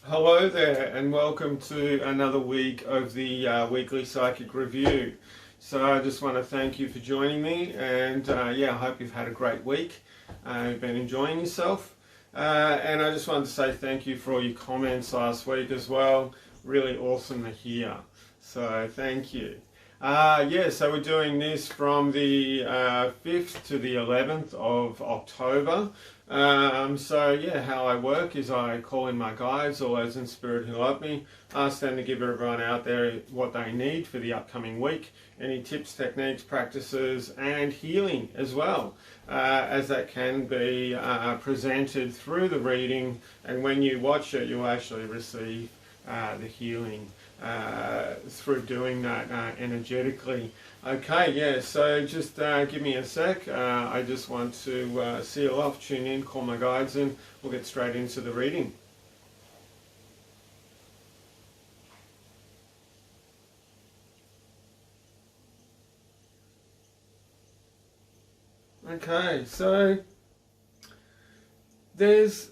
Hello there, and welcome to another week of the weekly psychic review. So I just want to thank you for joining me, and I hope you've had a great week. You've been enjoying yourself, and I just wanted to say thank you for all your comments last week as well. Really awesome to hear. So thank you. So we're doing this from the 5th to the 11th of October. How I work is I call in my guides, all those in spirit who love me, ask them to give everyone out there what they need for the upcoming week, any tips, techniques, practices, and healing as well, as that can be presented through the reading, and when you watch it, you'll actually receive the healing through doing that energetically. Okay, so just give me a sec. I just want to seal off, tune in, call my guides in. We'll get straight into the reading. Okay, so there's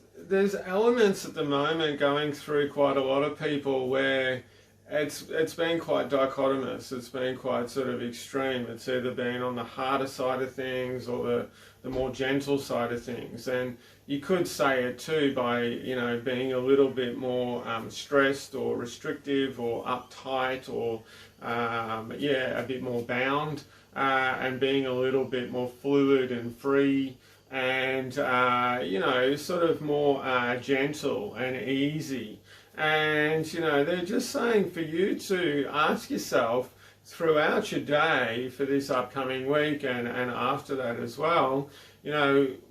elements at the moment going through quite a lot of people where it's been quite dichotomous. It's been quite sort of extreme. It's either been on the harder side of things or the more gentle side of things. And you could say it too by, being a little bit more stressed or restrictive or uptight or, a bit more bound, and being a little bit more fluid and free and, sort of more gentle and easy. And, they're just saying for you to ask yourself throughout your day for this upcoming week and after that as well,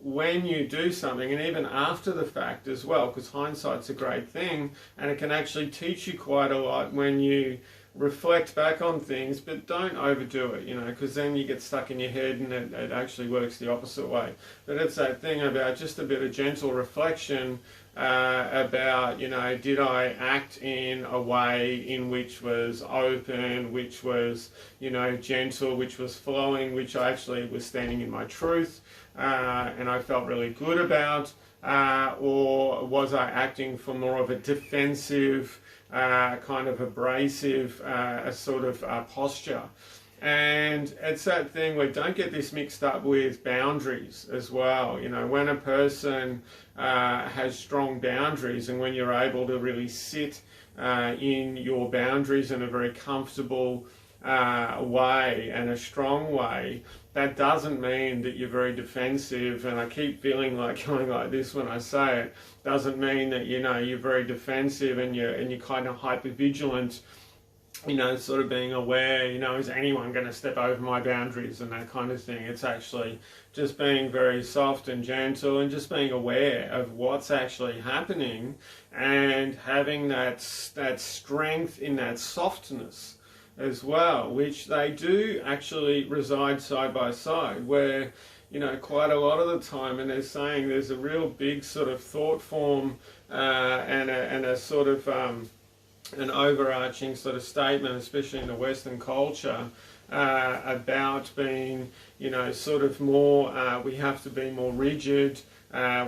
when you do something, and even after the fact as well, because hindsight's a great thing and it can actually teach you quite a lot when you reflect back on things, but don't overdo it, because then you get stuck in your head and it actually works the opposite way. But it's that thing about just a bit of gentle reflection about, did I act in a way in which was open, which was, gentle, which was flowing, which I actually was standing in my truth, and I felt really good about, or was I acting for more of a defensive, kind of abrasive sort of posture. And it's that thing where don't get this mixed up with boundaries as well. When a person has strong boundaries and when you're able to really sit in your boundaries in a very comfortable way and a strong way, that doesn't mean that you're very defensive, and I keep feeling like going like this when I say it, doesn't mean that you're very defensive and you're kind of hyper vigilant, sort of being aware, is anyone going to step over my boundaries and that kind of thing. It's actually just being very soft and gentle and just being aware of what's actually happening and having that strength in that softness as well, which they do actually reside side by side, where quite a lot of the time, and they're saying there's a real big sort of thought form and a sort of an overarching sort of statement, especially in the Western culture, about being, sort of more, we have to be more rigid,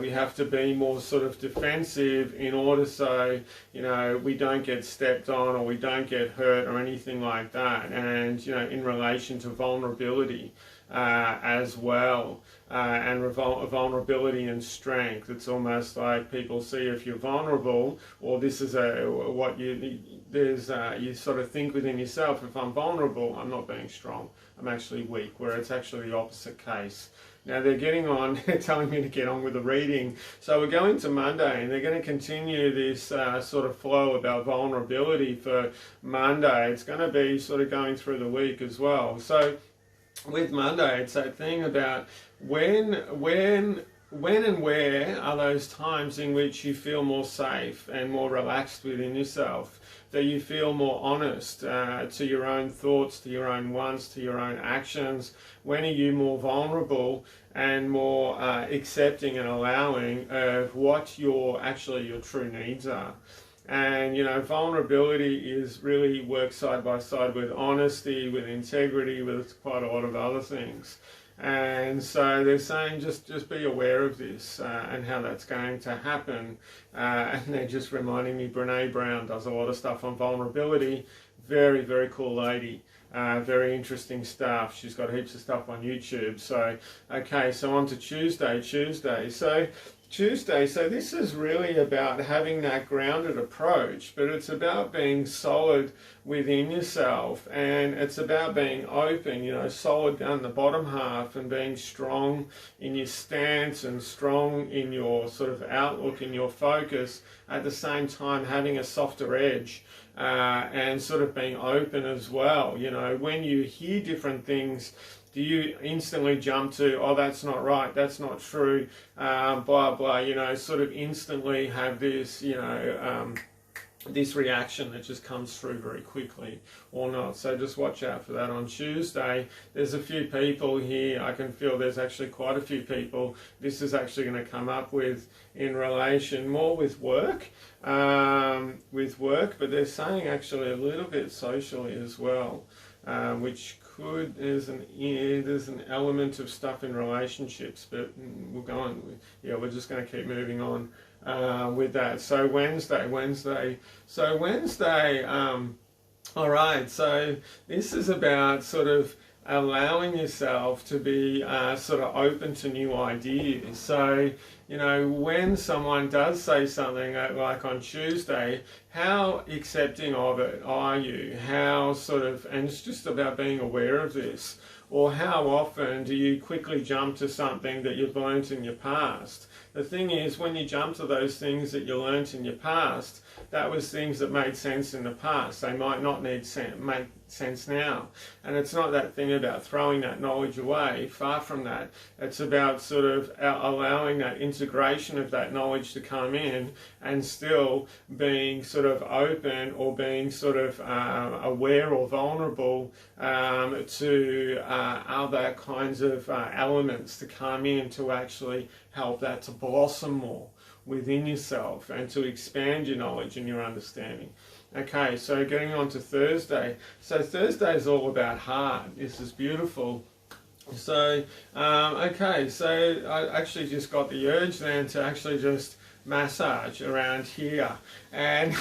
we have to be more sort of defensive in order so, we don't get stepped on or we don't get hurt or anything like that. And, in relation to vulnerability as well, and vulnerability and strength, it's almost like people see if you're vulnerable, or this is you sort of think within yourself, if I'm vulnerable, I'm not being strong, I'm actually weak, where it's actually the opposite case. Now they're they're telling me to get on with the reading. So we're going to Monday and they're going to continue this sort of flow about vulnerability for Monday. It's going to be sort of going through the week as well. So with Monday, it's that thing about when and where are those times in which you feel more safe and more relaxed within yourself, that you feel more honest to your own thoughts, to your own wants, to your own actions. When are you more vulnerable and more accepting and allowing of what your true needs are? And vulnerability is works side by side with honesty, with integrity, with quite a lot of other things. And so they're saying just be aware of this and how that's going to happen. And they're just reminding me Brene Brown does a lot of stuff on vulnerability. Very, very cool lady. Very interesting stuff. She's got heaps of stuff on YouTube. So, okay, so on to Tuesday. So this is really about having that grounded approach, but it's about being solid within yourself, and it's about being open, you know, solid down the bottom half, and being strong in your stance and strong in your sort of outlook, in your focus, at the same time having a softer edge. And sort of being open as well. You know, when you hear different things, do you instantly jump to, oh, that's not right, that's not true, blah, blah, you know, sort of instantly have this, you know, this reaction that just comes through very quickly or not. So just watch out for that on Tuesday. There's a few people here, I can feel there's actually quite a few people this is actually going to come up with in relation more with work, but they're saying actually a little bit socially as well, which could, there's an element of stuff in relationships, but we'll go on. Yeah, we're just going to keep moving on with that. So Wednesday. All right, so this is about sort of allowing yourself to be sort of open to new ideas. So, you know, when someone does say something like on Tuesday, how accepting of it are you? How sort of, and it's just about being aware of this. Or how often do you quickly jump to something that you've learnt in your past? The thing is, when you jump to those things that you learnt in your past, that was things that made sense in the past. They might not make sense now. And it's not that thing about throwing that knowledge away. Far from that. It's about sort of allowing that integration of that knowledge to come in, and still being sort of open, or being sort of aware or vulnerable to other kinds of elements to come in to actually help that to blossom more within yourself and to expand your knowledge and your understanding. Okay, so getting on to Thursday. So Thursday is all about heart. This is beautiful. So, okay, so I actually just got the urge then to actually just massage around here, and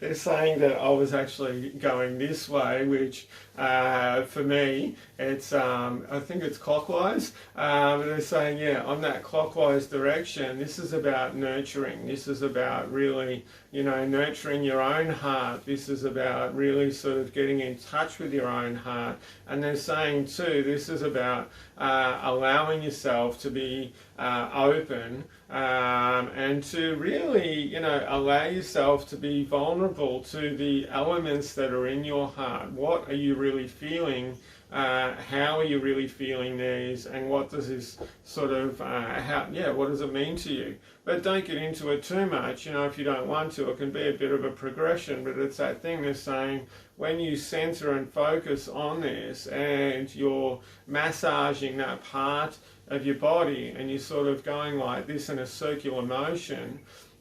they're saying that I was actually going this way, which for me it's I think it's clockwise. They're saying, yeah, on that clockwise direction, this is about nurturing, this is about really, you know, nurturing your own heart, this is about really sort of getting in touch with your own heart. And they're saying too, this is about allowing yourself to be open, and to really, you know, allow yourself to be vulnerable to the elements that are in your heart. What are you really feeling? How are you really feeling these? And what does this sort of, what does it mean to you? But don't get into it too much, you know, if you don't want to. It can be a bit of a progression, but it's that thing they're saying, when you center and focus on this, and you're massaging that part of your body, and you're sort of going like this in a circular motion,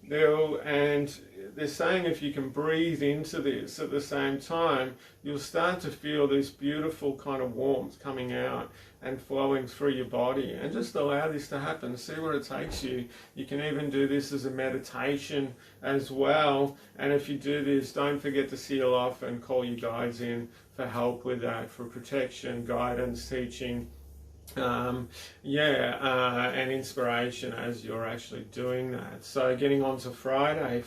and they're saying if you can breathe into this at the same time, you'll start to feel this beautiful kind of warmth coming out and flowing through your body. And just allow this to happen. See where it takes you. You can even do this as a meditation as well. And if you do this, don't forget to seal off and call your guides in for help with that, for protection, guidance, teaching, and inspiration as you're actually doing that. So getting on to Friday.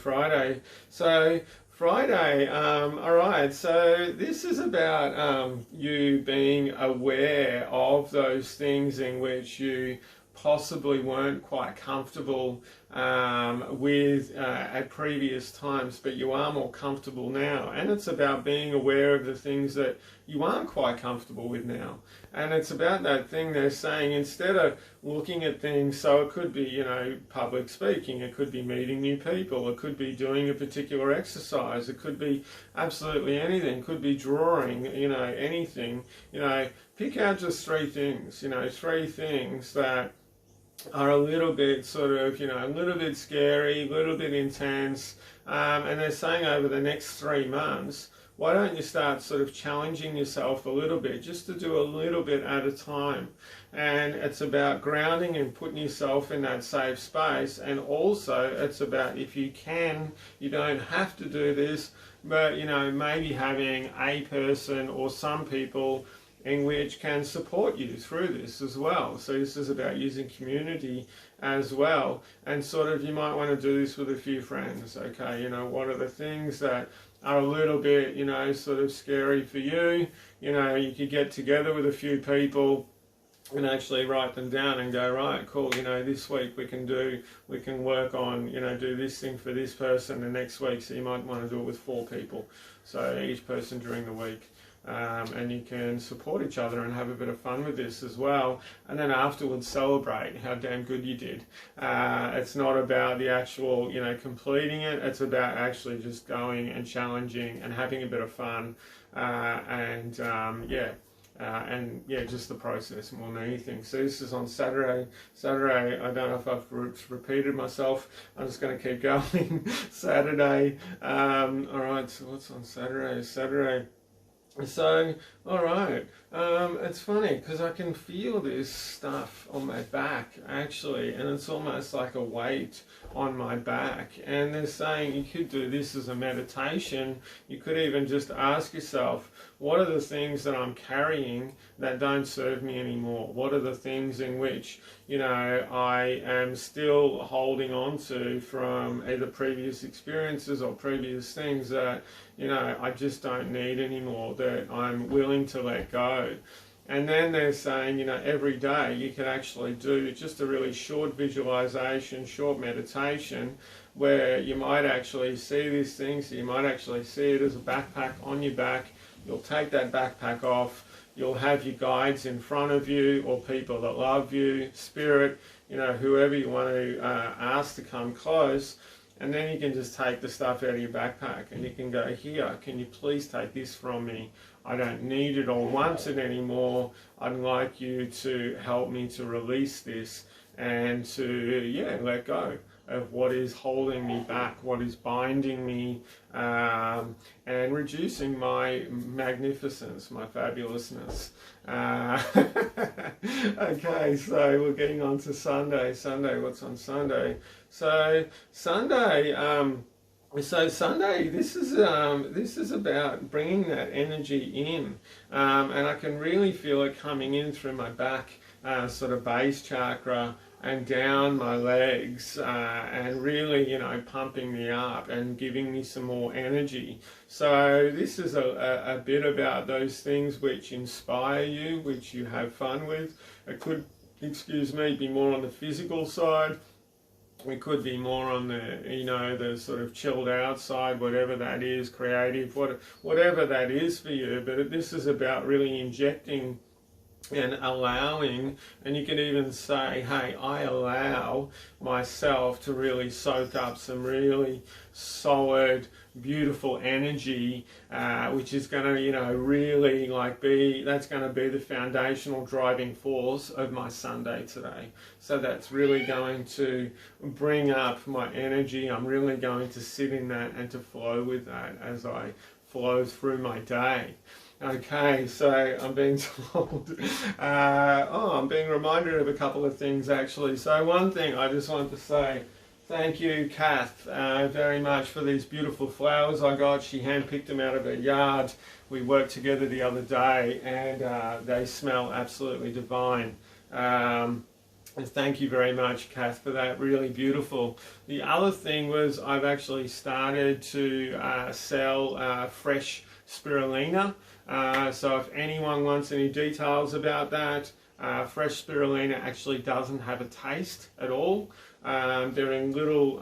Alright, so this is about you being aware of those things in which you possibly weren't quite comfortable with at previous times, but you are more comfortable now. And it's about being aware of the things that you aren't quite comfortable with now. And it's about that thing they're saying, instead of looking at things, so it could be, you know, public speaking, it could be meeting new people, it could be doing a particular exercise, it could be absolutely anything, it could be drawing, you know, anything, you know, pick out just three things that are a little bit sort of, you know, a little bit scary, a little bit intense, and they're saying over the next 3 months, why don't you start sort of challenging yourself a little bit, just to do a little bit at a time. And it's about grounding and putting yourself in that safe space. And also it's about, if you can, you don't have to do this, but you know, maybe having a person or some people in which can support you through this as well. So this is about using community as well, and sort of, you might want to do this with a few friends. Okay, you know, what are the things that are a little bit, you know, sort of scary for you? You know, you could get together with a few people and actually write them down and go, right, cool, you know, this week we can work on, you know, do this thing for this person, and next week, so you might want to do it with 4 people, so each person during the week. And you can support each other and have a bit of fun with this as well, and then afterwards celebrate how damn good you did. It's not about the actual, you know, completing it, it's about actually just going and challenging and having a bit of fun, and just the process more than anything. So this is on Saturday. I don't know if I've repeated myself. I'm just going to keep going. Saturday. Alright, so what's on Saturday? So, alright, it's funny because I can feel this stuff on my back actually, and it's almost like a weight on my back, and they're saying you could do this as a meditation. You could even just ask yourself, what are the things that I'm carrying that don't serve me anymore? What are the things in which, you know, I am still holding on to from either previous experiences or previous things that, you know, I just don't need anymore, that I'm willing to let go. And then they're saying, you know, every day you can actually do just a really short visualization, short meditation, where you might actually see these things. So you might actually see it as a backpack on your back. You'll take that backpack off. You'll have your guides in front of you, or people that love you, spirit, you know, whoever you want to ask to come close. And then you can just take the stuff out of your backpack and you can go, here, can you please take this from me? I don't need it or want it anymore. I'd like you to help me to release this and to, let go of what is holding me back, what is binding me, and reducing my magnificence, my fabulousness. Okay, so we're getting on to Sunday. What's on Sunday? So Sunday, this is about bringing that energy in, and I can really feel it coming in through my back, sort of base chakra, and down my legs, and really, you know, pumping me up and giving me some more energy. So this is a bit about those things which inspire you, which you have fun with. It could, be more on the physical side. We could be more on the, you know, the sort of chilled out side, whatever that is, creative, whatever that is for you. But this is about really injecting and allowing, and you can even say, hey, I allow myself to really soak up some really solid, beautiful energy, which is going to, you know, really that's going to be the foundational driving force of my Sunday today. So that's really going to bring up my energy. I'm really going to sit in that and to flow with that as I flow through my day. Okay, so I'm being told, I'm being reminded of a couple of things actually. So one thing I just wanted to say, thank you, Kath, very much for these beautiful flowers I got. She handpicked them out of her yard. We worked together the other day, and they smell absolutely divine. And thank you very much, Kath, for that. Really beautiful. The other thing was I've actually started to sell fresh spirulina. So if anyone wants any details about that, fresh spirulina actually doesn't have a taste at all. They're in little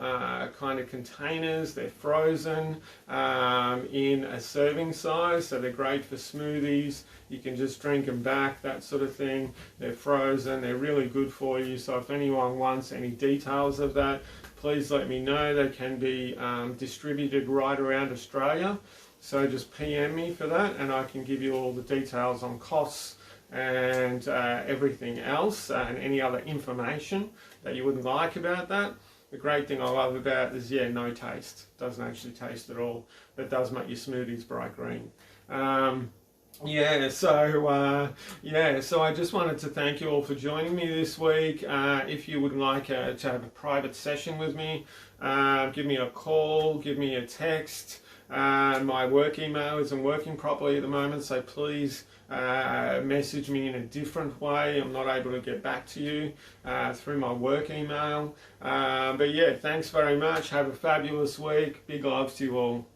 kind of containers. They're frozen in a serving size, so they're great for smoothies. You can just drink them back, that sort of thing. They're frozen. They're really good for you. So if anyone wants any details of that, please let me know. They can be distributed right around Australia. So just PM me for that, and I can give you all the details on costs and everything else, and any other information that you would like about that. the great thing I love about it is, yeah, no taste. Doesn't actually taste at all. That does make your smoothies bright green. So I just wanted to thank you all for joining me this week. If you would like to have a private session with me, give me a call, give me a text. My work email isn't working properly at the moment, so please message me in a different way. I'm not able to get back to you through my work email. But yeah, thanks very much. Have a fabulous week. Big love to you all.